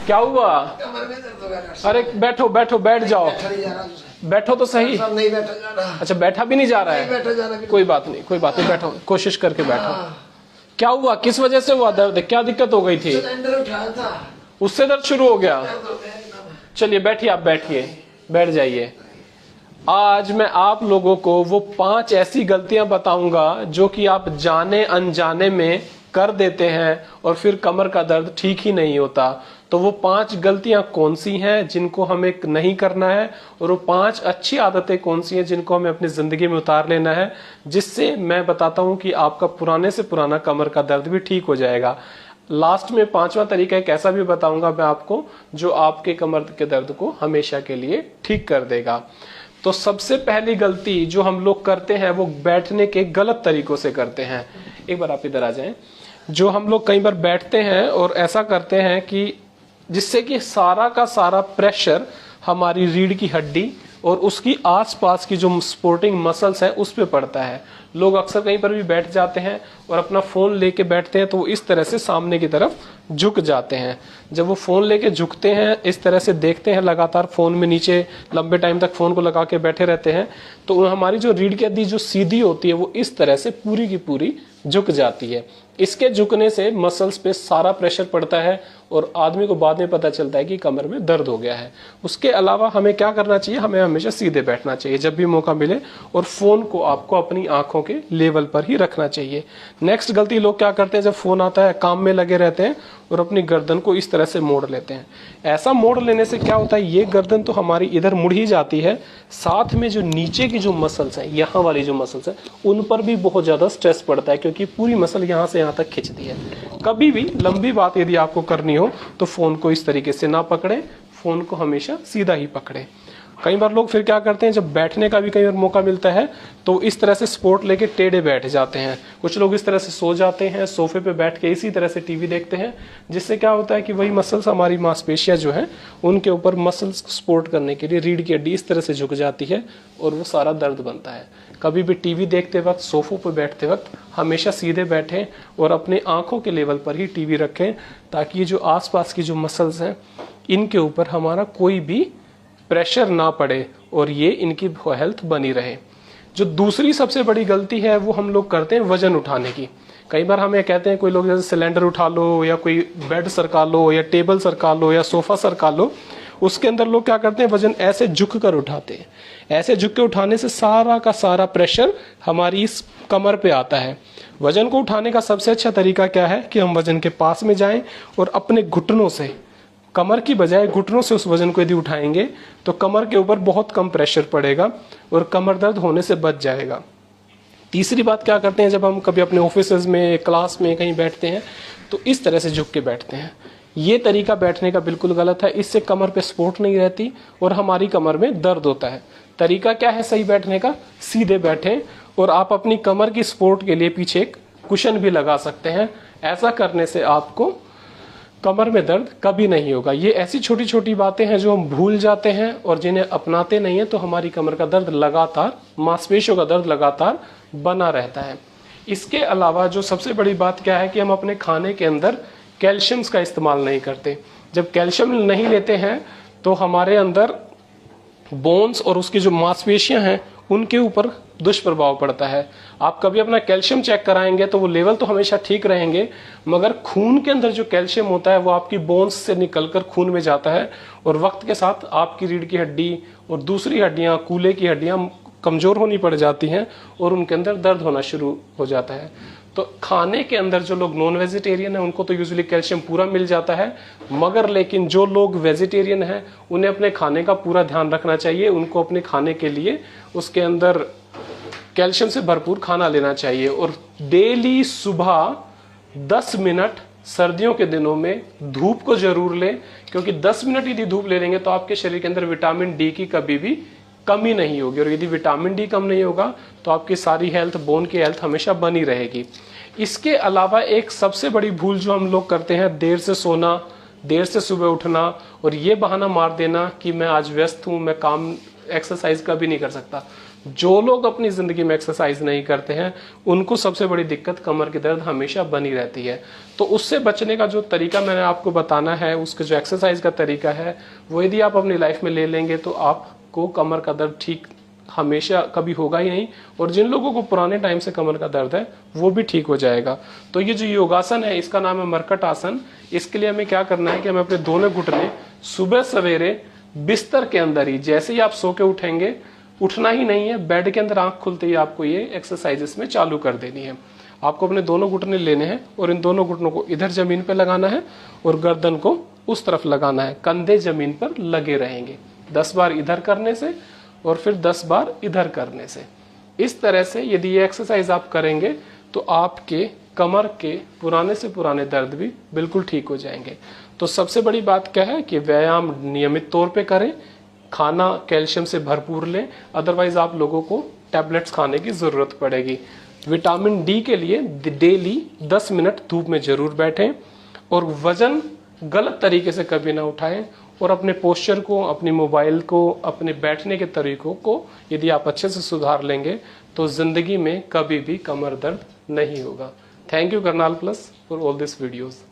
क्या हुआ? कमर में दर्द हो गया डॉक्टर साहब। अरे बैठो बैठो, बैठ जाओ, बैठा नहीं जा रहा मुझसे। बैठो तो सही। साहब नहीं बैठा जा रहा। अच्छा बैठा भी नहीं जा रहा नहीं है, बैठा जा रहा। कोई बात नहीं, कोई बात नहीं, बैठो, कोशिश करके बैठो। हाँ। क्या हुआ, किस वजह से हुआ दर्द, क्या दिक्कत हो गई थी? सिलेंडर उठाया था, उससे दर्द शुरू हो गया? दर्द हो गया एकदम। चलिए बैठिए, आप बैठिए, बैठ जाइए। आज मैं आप लोगों को वो 5 ऐसी गलतियां बताऊंगा जो कि आप जाने अनजाने में कर देते हैं और फिर कमर का दर्द ठीक ही नहीं होता। तो वो 5 गलतियां कौन सी हैं जिनको हमें नहीं करना है, और वो 5 अच्छी आदतें कौन सी हैं जिनको हमें अपनी जिंदगी में उतार लेना है, जिससे मैं बताता हूं कि आपका पुराने से पुराना कमर का दर्द भी ठीक हो जाएगा। लास्ट में 5वां तरीका एक ऐसा भी बताऊंगा मैं आपको जो आपके कमर के दर्द को हमेशा के लिए ठीक कर देगा। तो सबसे पहली गलती जो हम लोग करते हैं वो बैठने के गलत तरीकों से करते हैं। एक बार आप इधर आ जाएं। जो हम लोग कई बार बैठते हैं और ऐसा करते हैं कि जिससे कि सारा का सारा प्रेशर हमारी रीढ़ की हड्डी और उसकी आसपास की जो सपोर्टिंग मसल्स है उस पे पड़ता है। लोग अक्सर कहीं पर भी बैठ जाते हैं और अपना फोन लेके बैठते हैं तो वो इस तरह से सामने की तरफ झुक जाते हैं। जब वो फोन लेके झुकते हैं, इस तरह से देखते हैं लगातार फोन में, नीचे लंबे टाइम तक फोन को लगा के बैठे रहते हैं, तो हमारी जो रीढ़ की हड्डी जो सीधी होती है वो इस तरह से पूरी की पूरी झुक जाती है। इसके झुकने से मसल्स पे सारा प्रेशर पड़ता है और आदमी को बाद में पता चलता है कि कमर में दर्द हो गया है। उसके अलावा हमें क्या करना चाहिए, हमें हमेशा सीधे बैठना चाहिए जब भी मौका मिले, और फोन को आपको अपनी आंखों के लेवल पर ही रखना चाहिए। नेक्स्ट गलती लोग क्या करते हैं, जब फोन आता है काम में लगे रहते हैं और अपनी गर्दन को इस तरह से मोड़ लेते हैं। ऐसा मोड़ लेने से क्या होता है, ये गर्दन तो हमारी इधर मुड़ ही जाती है, साथ में जो नीचे की जो मसल्स है, यहाँ वाली जो मसल्स है, उन पर भी बहुत ज्यादा स्ट्रेस पड़ता है क्योंकि पूरी मसल यहाँ से यहाँ तक खिंचती है। कभी भी लंबी बात यदि आपको करनी हो तो फोन को इस तरीके से ना पकड़े, फोन को हमेशा सीधा ही पकड़े। कई बार लोग फिर क्या करते हैं, जब बैठने का भी कई बार मौका मिलता है तो इस तरह से सपोर्ट लेके टेढ़े बैठ जाते हैं। कुछ लोग इस तरह से सो जाते हैं, सोफे पे बैठ के इसी तरह से टीवी देखते हैं, जिससे क्या होता है कि वही मसल्स, हमारी मांसपेशियां जो है उनके ऊपर मसल्स को सपोर्ट करने के लिए रीढ़ की हड्डी इस तरह से झुक जाती है और वो सारा दर्द बनता है। कभी भी टीवी देखते वक्त, सोफों पर बैठते वक्त हमेशा सीधे बैठें और अपने आंखों के लेवल पर ही टीवी रखें, ताकि ये जो आसपास की जो मसल्स हैं इनके ऊपर हमारा कोई भी प्रेशर ना पड़े और ये इनकी हेल्थ बनी रहे। जो दूसरी सबसे बड़ी गलती है वो हम लोग करते हैं वजन उठाने की। कई बार हमें कहते हैं कोई लोग, जैसे सिलेंडर उठा लो या कोई बेड सरका लो या टेबल सरका लो या सोफा सरका लो, उसके अंदर लोग क्या करते हैं, वजन ऐसे झुक कर उठाते हैं। ऐसे झुक के उठाने से सारा का सारा प्रेशर हमारी इस कमर पे आता है। वजन को उठाने का सबसे अच्छा तरीका क्या है कि हम वजन के पास में जाएं और अपने घुटनों से, कमर की बजाय घुटनों से उस वजन को यदि उठाएंगे तो कमर के ऊपर बहुत कम प्रेशर पड़ेगा और कमर दर्द होने से बच जाएगा। तीसरी बात क्या करते हैं, जब हम कभी अपने ऑफिसेज में, क्लास में कहीं बैठते हैं तो इस तरह से झुक के बैठते हैं। ये तरीका बैठने का बिल्कुल गलत है, इससे कमर पे सपोर्ट नहीं रहती और हमारी कमर में दर्द होता है। तरीका क्या है सही बैठने का, सीधे बैठें और आप अपनी कमर की सपोर्ट के लिए पीछे एक कुशन भी लगा सकते हैं। ऐसा करने से आपको कमर में दर्द कभी नहीं होगा। ये ऐसी छोटी छोटी बातें हैं जो हम भूल जाते हैं और जिन्हें अपनाते नहीं है तो हमारी कमर का दर्द लगातार, मांसपेशियों का दर्द लगातार बना रहता है। इसके अलावा जो सबसे बड़ी बात क्या है कि हम अपने खाने के अंदर कैल्शियम्स का इस्तेमाल नहीं करते। जब कैल्शियम नहीं लेते हैं तो हमारे अंदर बोन्स और उसकी जो मांसपेशियां हैं उनके ऊपर दुष्प्रभाव पड़ता है। आप कभी अपना कैल्शियम चेक कराएंगे तो वो लेवल तो हमेशा ठीक रहेंगे, मगर खून के अंदर जो कैल्शियम होता है वो आपकी बोन्स से निकलकर खून में जाता है और वक्त के साथ आपकी रीढ़ की हड्डी और दूसरी हड्डियां, कूल्हे की हड्डियां कमजोर होनी पड़ जाती हैं और उनके अंदर दर्द होना शुरू हो जाता है। तो खाने के अंदर जो लोग नॉन वेजिटेरियन है उनको तो यूजुअली कैल्शियम पूरा मिल जाता है, मगर लेकिन जो लोग वेजिटेरियन हैं उन्हें अपने खाने का पूरा ध्यान रखना चाहिए। उनको अपने खाने के लिए उसके अंदर कैल्शियम से भरपूर खाना लेना चाहिए और डेली सुबह 10 मिनट सर्दियों के दिनों में धूप को जरूर लें, क्योंकि 10 मिनट यदि धूप ले लेंगे तो आपके शरीर के अंदर विटामिन डी की कभी भी कमी नहीं होगी और यदि विटामिन डी कम नहीं होगा तो आपकी सारी हेल्थ, बोन की हेल्थ हमेशा बनी रहेगी। इसके अलावा एक सबसे बड़ी भूल जो हम लोग करते हैं, देर से सोना, देर से सुबह उठना और ये बहाना मार देना कि मैं आज व्यस्त हूं, मैं काम एक्सरसाइज कभी नहीं कर सकता। जो लोग अपनी जिंदगी में एक्सरसाइज नहीं करते हैं उनको सबसे बड़ी दिक्कत कमर की दर्द हमेशा बनी रहती है। तो उससे बचने का जो तरीका मैंने आपको बताना है, उसके जो एक्सरसाइज का तरीका है, वो यदि आप अपनी लाइफ में ले लेंगे तो आपको कमर का दर्द ठीक हमेशा कभी होगा ही नहीं। और जिन लोगों को पुराने टाइम से कमर का दर्द है वो भी ठीक हो जाएगा। तो ये जो योगासन है इसका नाम है मरकट आसन। इसके लिए हमें क्या करना है कि हमें अपने दोनों घुटने सुबह सवेरे बिस्तर के अंदर ही, जैसे ही आप सो के उठेंगे, उठना ही नहीं है, बेड के अंदर आंख खुलते ही आपको ये एक्सरसाइज इसमें चालू कर देनी है। आपको अपने दोनों घुटने लेने हैं और इन दोनों घुटनों को इधर जमीन पे लगाना है और गर्दन को उस तरफ लगाना है। कंधे जमीन पर लगे रहेंगे 10 बार इधर करने से और फिर 10 बार इधर करने से। इस तरह से यदि ये एक्सरसाइज आप करेंगे तो आपके कमर के पुराने से पुराने दर्द भी बिल्कुल ठीक हो जाएंगे। तो सबसे बड़ी बात क्या है कि व्यायाम नियमित तौर पे करें, खाना कैल्शियम से भरपूर लें, अदरवाइज आप लोगों को टैबलेट्स खाने की जरूरत पड़ेगी। विटामिन डी के लिए डेली 10 मिनट धूप में जरूर बैठें और वजन गलत तरीके से कभी ना उठाएं। और अपने पोस्चर को, अपनी मोबाइल को, अपने बैठने के तरीकों को यदि आप अच्छे से सुधार लेंगे तो जिंदगी में कभी भी कमर दर्द नहीं होगा। Thank you Karnal plus for all this videos.